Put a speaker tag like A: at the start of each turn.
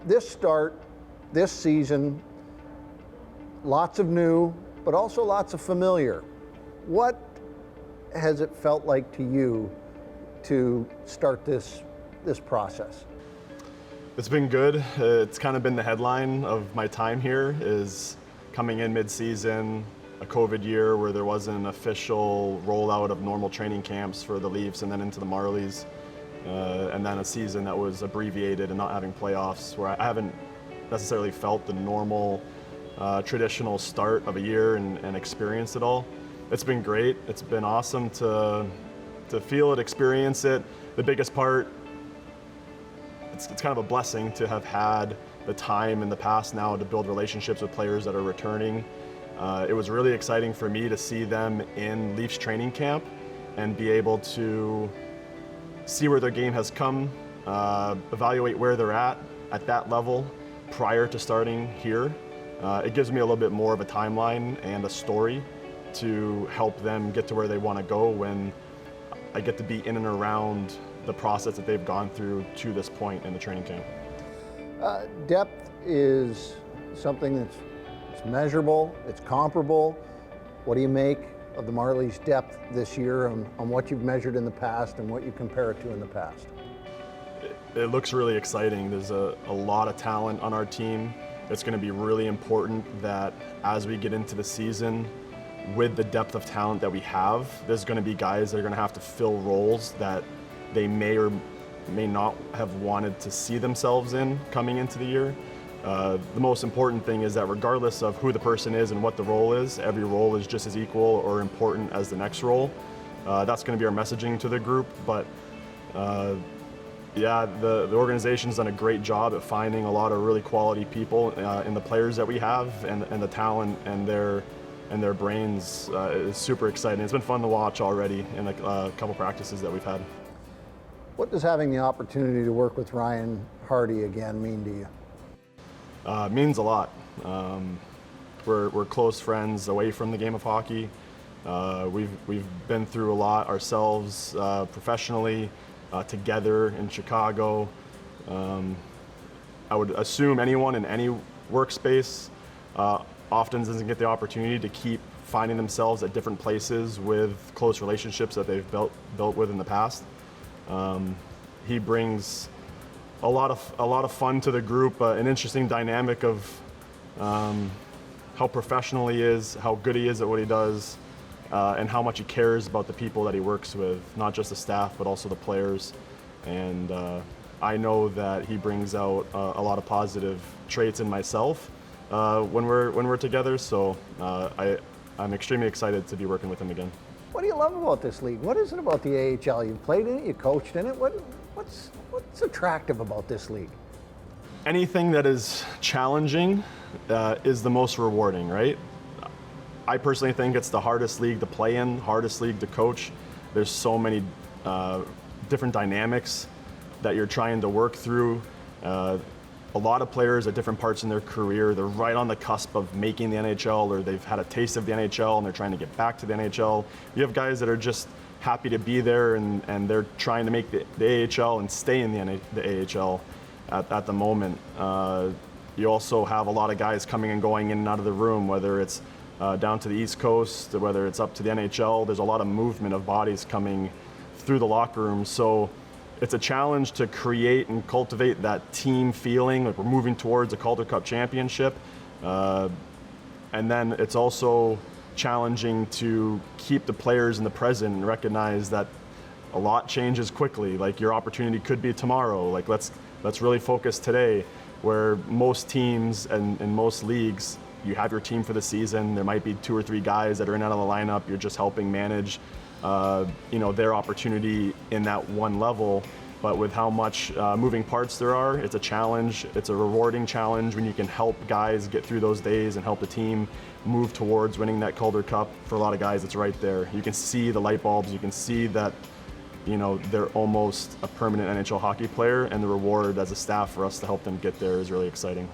A: This season, lots of new, but also lots of familiar. What has it felt like to you to start this process?
B: It's been good. It's kind of been the headline of my time here, is coming in mid-season, a COVID year where there wasn't an official rollout of normal training camps for the Leafs and then into the Marlies, and then a season that was abbreviated and not having playoffs, where I haven't necessarily felt the normal traditional start of a year and experienced it all. It's been great. It's been awesome to feel it, experience it. The biggest part, it's kind of a blessing to have had the time in the past now to build relationships with players that are returning. It was really exciting for me to see them in Leafs training camp and be able to see where their game has come, evaluate where they're at that level prior to starting here. It gives me a little bit more of a timeline and a story to help them get to where they want to go when I get to be in and around the process that they've gone through to this point in the training camp.
A: Depth is something that's measurable, it's comparable. What do you make of the Marlies' depth this year on what you've measured in the past and what you compare it to in the past?
B: It looks really exciting. There's a lot of talent on our team. It's going to be really important that as we get into the season, with the depth of talent that we have, there's going to be guys that are going to have to fill roles that they may or may not have wanted to see themselves in coming into the year. The most important thing is that regardless of who the person is and what the role is, every role is just as equal or important as the next role. That's going to be our messaging to the group, but yeah, the organization's done a great job at finding a lot of really quality people in the players that we have, and the talent and their brains is super exciting. It's been fun to watch already in a couple practices that we've had.
A: What does having the opportunity to work with Ryan Hardy again mean to you?
B: Means a lot. We're close friends away from the game of hockey. We've been through a lot ourselves professionally, together in Chicago. I would assume anyone in any workspace often doesn't get the opportunity to keep finding themselves at different places with close relationships that they've built with in the past. He brings a lot of fun to the group, an interesting dynamic of how professional he is, how good he is at what he does, and how much he cares about the people that he works with, not just the staff, but also the players. And I know that he brings out a lot of positive traits in myself when we're together. So I'm extremely excited to be working with him again.
A: What do you love about this league? What is it about the AHL? You've played in it, you coached in it. What's attractive about this league?
B: Anything that is challenging is the most rewarding, right? I personally think it's the hardest league to play in, hardest league to coach. There's so many different dynamics that you're trying to work through. A lot of players at different parts in their career, they're right on the cusp of making the NHL, or they've had a taste of the NHL and they're trying to get back to the NHL. You have guys that are just happy to be there and they're trying to make the AHL and stay in the AHL at the moment. You also have a lot of guys coming and going in and out of the room, whether it's down to the East Coast, whether it's up to the NHL. There's a lot of movement of bodies coming through the locker room. So it's a challenge to create and cultivate that team feeling, like we're moving towards a Calder Cup championship. And then it's also challenging to keep the players in the present and recognize that a lot changes quickly. Like your opportunity could be tomorrow. Like let's really focus today, where most teams and most leagues, you have your team for the season. There might be 2 or 3 guys that are in and out of the lineup. You're just helping manage their opportunity in that one level. But with how much moving parts there are, it's a challenge. It's a rewarding challenge when you can help guys get through those days and help the team move towards winning that Calder Cup. For a lot of guys, it's right there. You can see the light bulbs. You can see that, they're almost a permanent NHL hockey player, and the reward as a staff for us to help them get there is really exciting.